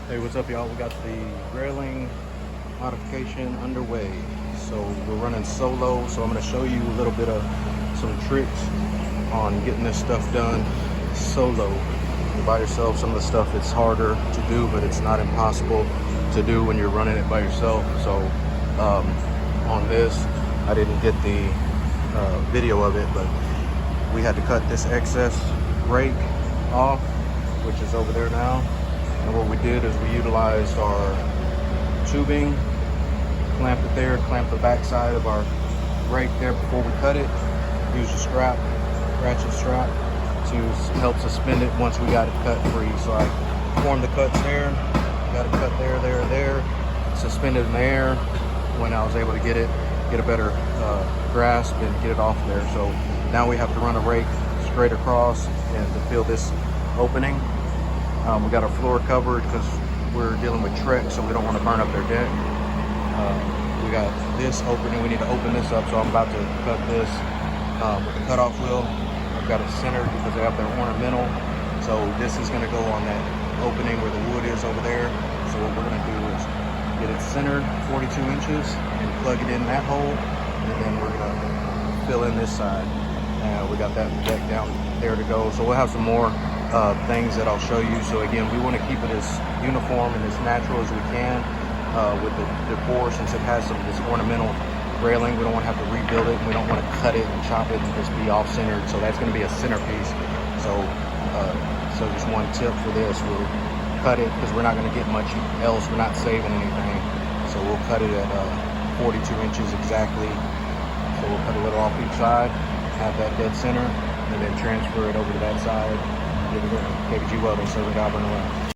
Hey, what's up, y'all? We got the railing modification underway. So we're running solo, so I'm going to show you a little bit of some tricks on getting this stuff done solo. By yourself, some of the stuff it's harder to do, but it's not impossible to do when you're running it by yourself. So on this, I didn't get the video of it, but we had to cut this excess rake off, which is over there now. And what we did is we utilized our tubing, clamped it there, clamped the back side of our rake there before we cut it. Used a strap, ratchet strap, to help suspend it once we got it cut free. So I formed the cuts there, got it cut there, suspended in the air. When I was able to get a better grasp and get it off there. So now we have to run a rake straight across and to fill this opening. We got our floor covered because we're dealing with Trek, so we don't want to burn up their deck. We got this opening, we need to open this up, so I'm about to cut this with the cutoff wheel. I've got it centered because they have their ornamental, so this is going to go on that opening where the wood is over there. So what we're going to do is get it centered 42 inches and plug it in that hole, and then we're going to fill in this side. We got that deck down there to go, so we'll have some more things that I'll show you. So again, we want to keep it as uniform and as natural as we can with the decor, since it has some of this ornamental railing. We don't want to have to rebuild it, and we don't want to cut it and chop it and just be off centered. So that's going to be a centerpiece. So just one tip for this, we'll cut it because we're not going to get much else. We're not saving anything, so we'll cut it at 42 inches exactly. So we'll cut a little off each side, have that dead center, and then transfer it over to that side. KBG Welding, serving God, burn away.